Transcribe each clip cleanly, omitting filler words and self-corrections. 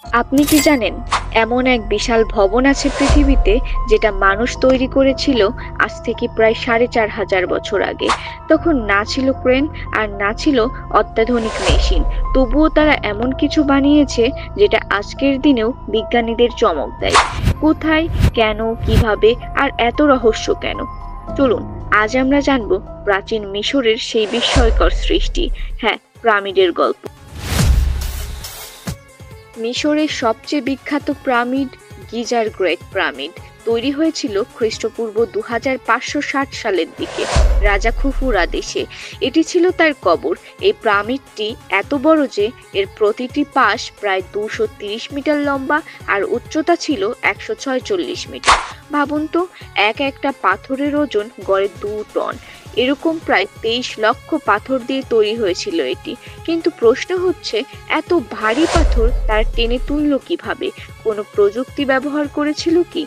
আপনি কি জানেন এমন এক বিশাল ভবন আছে পৃথিবীতে যেটা মানুষ তৈরি করেছিল আজ থেকে প্রায় ৪,৫০০ বছর আগে। তখন না ছিল ক্রেন আর না ছিল অত্যাধুনিক মেশিন, তবুও তারা এমন কিছু বানিয়েছে যেটা আজকের দিনেও বিজ্ঞানীদের চমক দেয়। কোথায়, কেন, কিভাবে আর এত রহস্য কেন? চলুন আজ আমরা জানবো প্রাচীন মিশরের সেই বিস্ময়কর সৃষ্টি, হ্যাঁ, পিরামিডের গল্প। মিশরের সবচেয়ে বিখ্যাত পিরামিড গিজার গ্রেট পিরামিড তৈরি হয়েছিল খ্রিস্টপূর্ব 2560 সালের দিকে রাজা খুফুর আদেশে। এটি ছিল তার কবর। এই পিরামিডটি এত বড় যে এর প্রতিটি পাশ প্রায় 230 মিটার লম্বা আর উচ্চতা ছিল 146 মিটার। ভাবুন তো, একটা পাথরের ওজন গড়ে 2 টন। এরকম প্রায় 23 লক্ষ পাথর দিয়ে তৈরি হয়েছিল এটি। কিন্তু প্রশ্ন হচ্ছে, এত ভারী পাথর তার টেনে তুললো কিভাবে? কোনো প্রযুক্তি ব্যবহার করেছিল কি?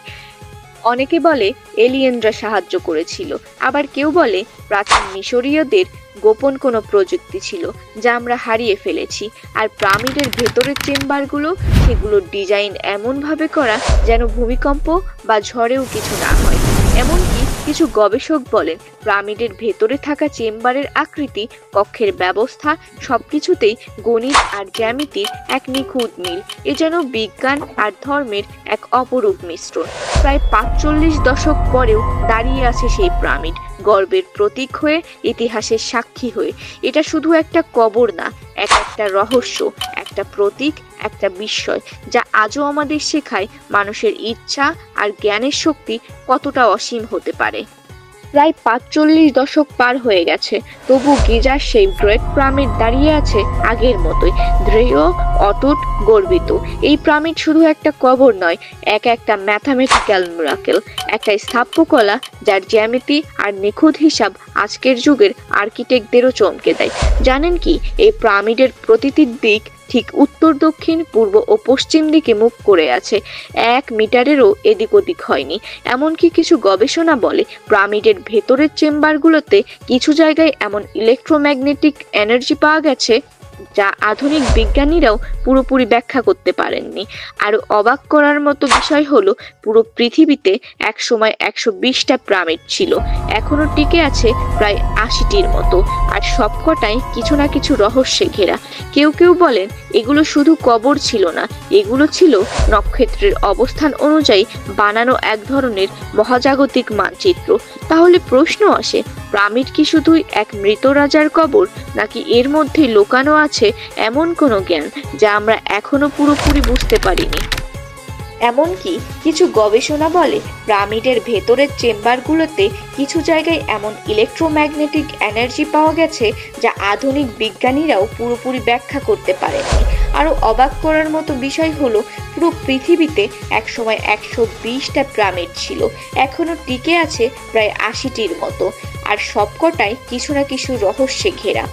অনেকে বলে এলিয়েনরা সাহায্য করেছিল, আবার কেউ বলে প্রাচীন মিশরীয়দের গোপন কোনো প্রযুক্তি ছিল যা আমরা হারিয়ে ফেলেছি। আর পিরামিডের ভেতরের চেম্বারগুলো, সেগুলোর ডিজাইন এমনভাবে করা যেন ভূমিকম্প বা ঝড়েও কিছু না হয়। এমনকি কিছু গবেষক বলেন পিরামিডের ভেতরে থাকা চেম্বারের আকৃতি, কক্ষের ব্যবস্থা সবকিছুতেই গণিত আর জ্যামিতির এক নিখুঁত মিল। এ যেন বিজ্ঞান আর ধর্মের এক অপরূপ মিশ্রণ। প্রায় ৪৫ দশক পরেও দাঁড়িয়ে আছে সেই পিরামিড, গর্বের প্রতীক হয়ে, ইতিহাসের সাক্ষী হয়ে। এটা শুধু একটা কবর না, একটা রহস্য, একটা প্রতীক, একটা বিস্ময় যা আজও আমাদের শেখায় মানুষের ইচ্ছা আর জ্ঞানের শক্তি কতটা অসীম হতে পারে। প্রায় ৪৫ দশক পার হয়ে গেছে, তবু গিজার সেই গ্রেট পিরামিড দাঁড়িয়ে আছে আগের মতোই, দৃঢ়, অটুট, গর্বিত। এই পিরামিড শুধু একটা কবর নয়, একটা ম্যাথামেটিক্যাল মিরাকেল, একটা স্থাপত্যকলা যার জ্যামিতি আর নিখুঁত হিসাব আজকের যুগের আর্কিটেক্টদেরও চমকে দেয়। জানেন কি, এই পিরামিডের প্রতিটি দিক ঠিক উত্তর, দক্ষিণ, পূর্ব ও পশ্চিম দিকে মুখ করে আছে। 1 মিটারেরও এদিক ওদিক হয়নি। এমনকি কিছু গবেষণা বলে পিরামিডের ভেতরের চেম্বারগুলোতে কিছু জায়গায় এমন ইলেকট্রোম্যাগনেটিক এনার্জি পাওয়া গেছে যা আধুনিক বিজ্ঞানীরাও পুরোপুরি ব্যাখ্যা করতে পারেননি। আর অবাক করার মতো বিষয় হলো, পুরো পৃথিবীতে একসময় 120টা পিরামিড ছিল, এখনো টিকে আছে প্রায় 80টির মতো, আর সবকটাই কিছু না কিছু রহস্যে ঘেরা। কেউ কেউ বলেন এগুলো শুধু কবর ছিল না, এগুলো ছিল নক্ষত্রের অবস্থান অনুযায়ী বানানো এক ধরনের মহাজাগতিক মানচিত্র। তাহলে প্রশ্ন আসে, পিরামিড কি শুধুই এক মৃত রাজার কবর, নাকি এর মধ্যে লুকানো আছে এমন কোনো জ্ঞান যা আমরা এখনো পুরোপুরি বুঝতে পারিনি? এমনকি কিছু গবেষণা বলে পিরামিডের ভেতরের চেম্বারগুলোতে কিছু জায়গায় এমন ইলেকট্রোম্যাগনেটিক এনার্জি পাওয়া গেছে যা আধুনিক বিজ্ঞানীরাও পুরোপুরি ব্যাখ্যা করতে পারেননি। আরও অবাক করার মতো বিষয় হলো, পুরো পৃথিবীতে একসময় 120টা পিরামিড ছিল, এখনো টিকে আছে প্রায় 80টির মতো, আর সবকটাই কিছু না কিছু রহস্যে ঘেরা।